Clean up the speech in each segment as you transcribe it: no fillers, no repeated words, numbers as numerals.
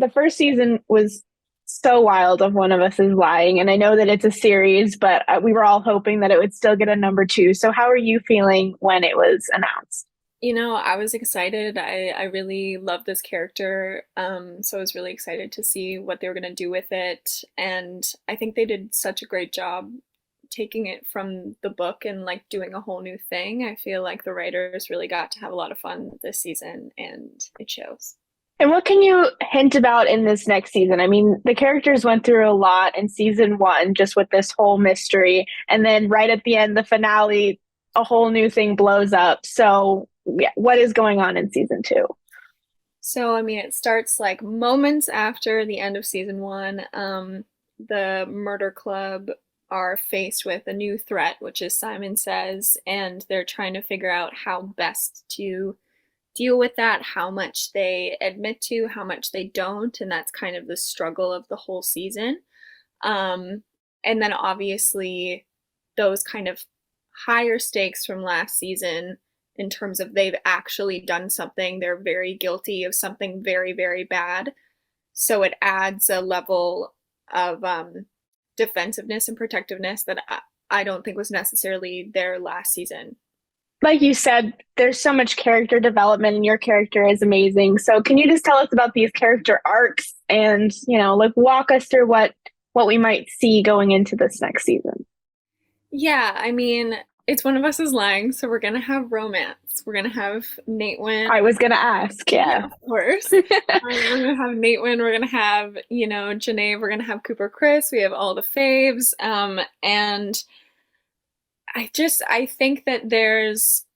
the first season was so wild of One of Us is Lying, and I know that it's a series, but we were all hoping that it would still get a number two. So how are you feeling when it was announced? I was excited. I really love this character. So I was really excited to see what they were going to do with it. And I think they did such a great job taking it from the book and like doing a whole new thing. I feel like the writers really got to have a lot of fun this season and it shows. And what can you hint about in this next season? I mean, the characters went through a lot in season one, just with this whole mystery. And then right at the end, the finale, a whole new thing blows up. So, yeah, what is going on in season two? So, I mean, it starts like moments after the end of season one. The murder club are faced with a new threat, which is Simon Says, and they're trying to figure out how best to deal with that, how much they admit to, how much they don't, and that's kind of the struggle of the whole season. Um, and then obviously, those kind of higher stakes from last season in terms of they've actually done something, they're very guilty of something very, very bad. So it adds a level of defensiveness and protectiveness that I don't think was necessarily there last season. Like you said, there's so much character development, and your character is amazing. So, can you just tell us about these character arcs and, like walk us through what we might see going into this next season? Yeah, I mean, it's One of Us is Lying, so we're gonna have romance. We're gonna have Nate Wynn. I was going to ask, Yeah, yeah. of course. We're gonna have Nate Wynn. We're gonna have, Janae. We're gonna have Cooper Chris. We have all the faves. And I think that there's,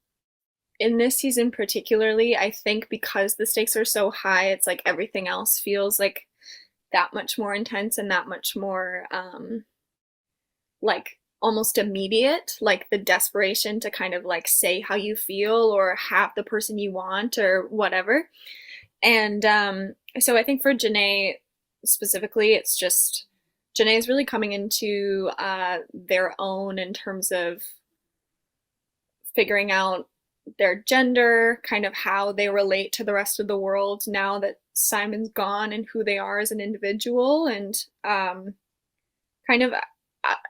in this season particularly, I think because the stakes are so high, it's like everything else feels like that much more intense and that much more, like almost immediate, like the desperation to kind of like say how you feel or have the person you want or whatever. And so I think for Janae specifically, it's just Janae is really coming into their own in terms of figuring out their gender, kind of how they relate to the rest of the world now that Simon's gone, and who they are as an individual, and kind of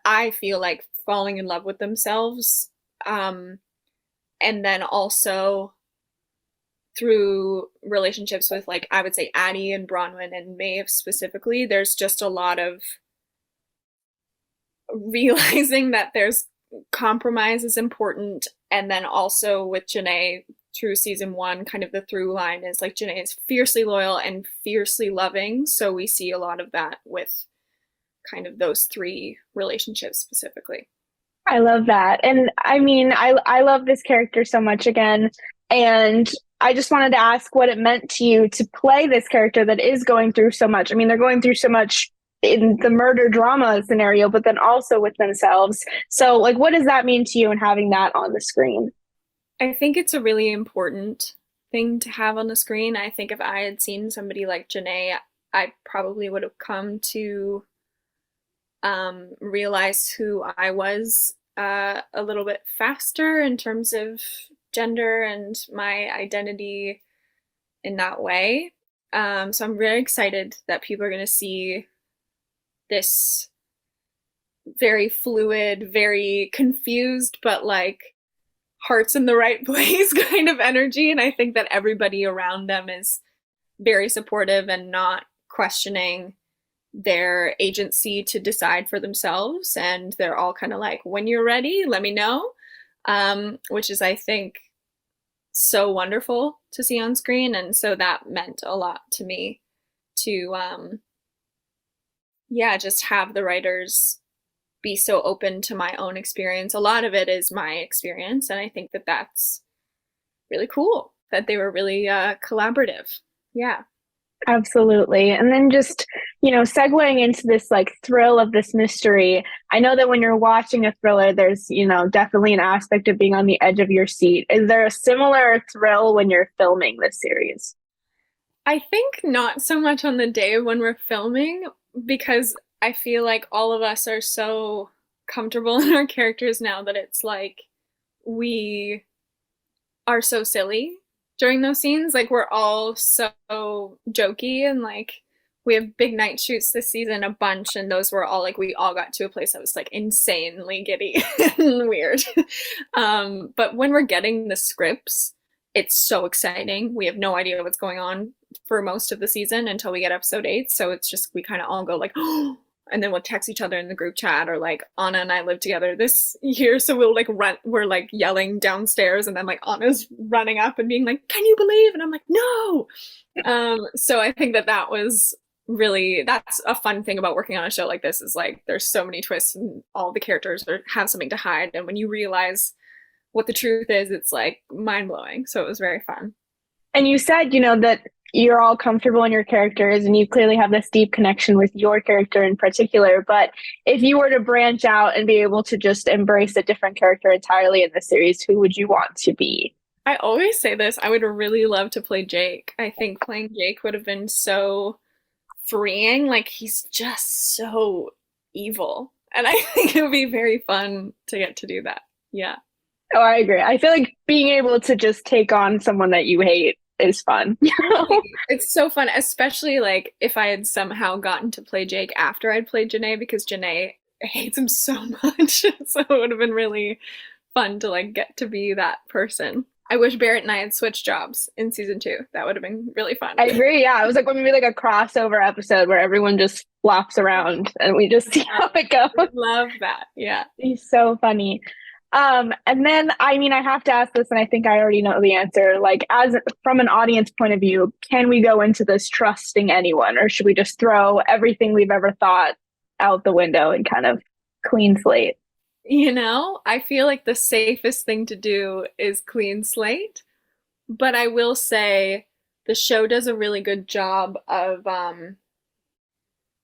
I feel like falling in love with themselves, um, and then also through relationships with, like, I would say Addie and Bronwyn and Maeve specifically, there's just a lot of realizing that there's compromise is important. And then also with Janae through season one, kind of the through line is like Janae is fiercely loyal and fiercely loving. So we see a lot of that with kind of those three relationships specifically. I love that. And I mean, I love this character so much again. And I just wanted to ask what it meant to you to play this character that is going through so much. I mean, they're going through so much in the murder drama scenario, but then also with themselves. So, like, what does that mean to you and having that on the screen? I think it's a really important thing to have on the screen. I think if I had seen somebody like Janae, I probably would have come to realize who I was a little bit faster in terms of gender and my identity in that way. So I'm really excited that people are going to see this very fluid, very confused, but like hearts in the right place kind of energy. And I think that everybody around them is very supportive and not questioning their agency to decide for themselves. And they're all kind of like, when you're ready, let me know. Which is, I think, so wonderful to see on screen. And so that meant a lot to me to, yeah, just have the writers be so open to my own experience. A lot of it is my experience. And I think that that's really cool that they were really collaborative. Yeah. Absolutely. And then just, segueing into this like thrill of this mystery. I know that when you're watching a thriller, there's, definitely an aspect of being on the edge of your seat. Is there a similar thrill when you're filming this series? I think not so much on the day when we're filming, because I feel like all of us are so comfortable in our characters now that it's like we are so silly during those scenes. Like we're all so jokey and like we have big night shoots this season, a bunch, and those were all like we all got to a place that was like insanely giddy and weird. But when we're getting the scripts, it's so exciting. We have no idea what's going on for most of the season until we get episode 8. So it's just we kind of all go like, oh, and then we'll text each other in the group chat, or like Anna and I live together this year, so we'll like run, we're like yelling downstairs, and then like Anna's running up and being like, "Can you believe?" And I'm like, "No." So I think that that was really, that's a fun thing about working on a show like this, is like there's so many twists and all the characters have something to hide, and when you realize what the truth is, it's like mind-blowing. So it was very fun. And you said, that you're all comfortable in your characters and you clearly have this deep connection with your character in particular. But if you were to branch out and be able to just embrace a different character entirely in the series, who would you want to be? I always say this, I would really love to play Jake. I think playing Jake would have been so freeing. Like, he's just so evil. And I think it would be very fun to get to do that. Yeah. Oh, I agree. I feel like being able to just take on someone that you hate is fun. It's so fun, especially like if I had somehow gotten to play Jake after I'd played Janae, because Janae hates him so much. So it would have been really fun to like get to be that person. I wish Barrett and I had switched jobs in season 2. That would have been really fun. I agree. Yeah, it was like when we made like a crossover episode where everyone just flops around and we just see how it goes. I love that. Yeah, he's so funny. And then, I mean, I have to ask this, and I think I already know the answer. Like, as from an audience point of view, can we go into this trusting anyone, or should we just throw everything we've ever thought out the window and kind of clean slate? I feel like the safest thing to do is clean slate, but I will say the show does a really good job of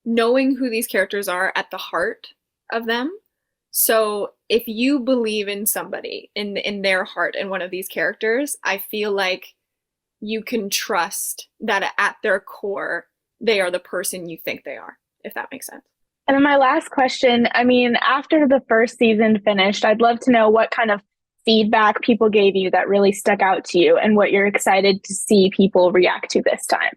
knowing who these characters are at the heart of them. So if you believe in somebody, in their heart, in one of these characters, I feel like you can trust that at their core, they are the person you think they are, if that makes sense. And then my last question, I mean, after the first season finished, I'd love to know what kind of feedback people gave you that really stuck out to you and what you're excited to see people react to this time.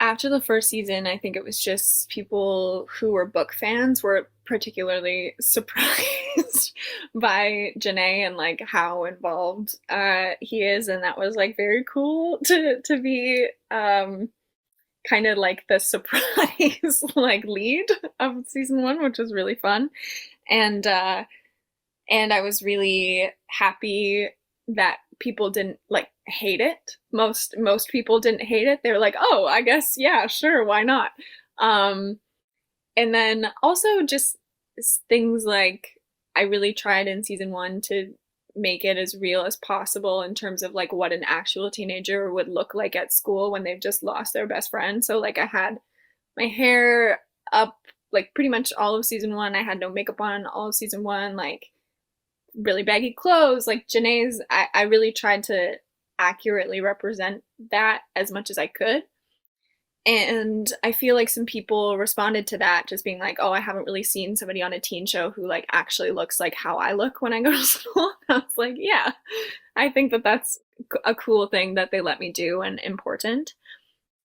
After the first season, I think it was just people who were book fans were particularly surprised by Janae and like how involved he is, and that was like very cool to be kind of like the surprise like lead of season 1, which was really fun, and I was really happy that people didn't like hate it. Most people didn't hate it. They were like, oh, I guess, yeah, sure, why not? And then also just things like I really tried in season 1 to make it as real as possible in terms of like what an actual teenager would look like at school when they've just lost their best friend. So like I had my hair up like pretty much all of season 1. I had no makeup on all of season 1, like really baggy clothes, like Janae's. I really tried to accurately represent that as much as I could. And I feel like some people responded to that just being like, oh, I haven't really seen somebody on a teen show who like actually looks like how I look when I go to school. And I was like, yeah, I think that that's a cool thing that they let me do and important.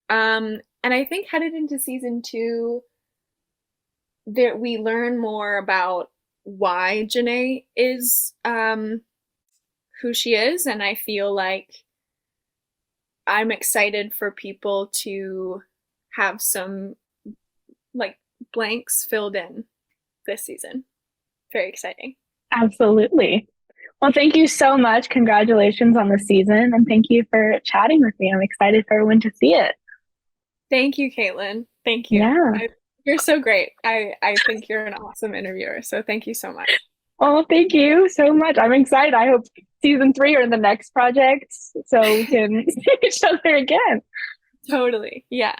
And I think headed into season 2, there we learn more about why Janae is who she is, and I feel like I'm excited for people to have some like blanks filled in this season. Very exciting. Absolutely. Well, thank you so much. Congratulations on the season, and thank you for chatting with me. I'm excited for everyone to see it. Thank you, Caitlin. Thank you. Yeah. You're so great. I think you're an awesome interviewer, so thank you so much. Oh, thank you so much. I'm excited. I hope season 3 or the next project so we can see each other again. Totally. Yeah.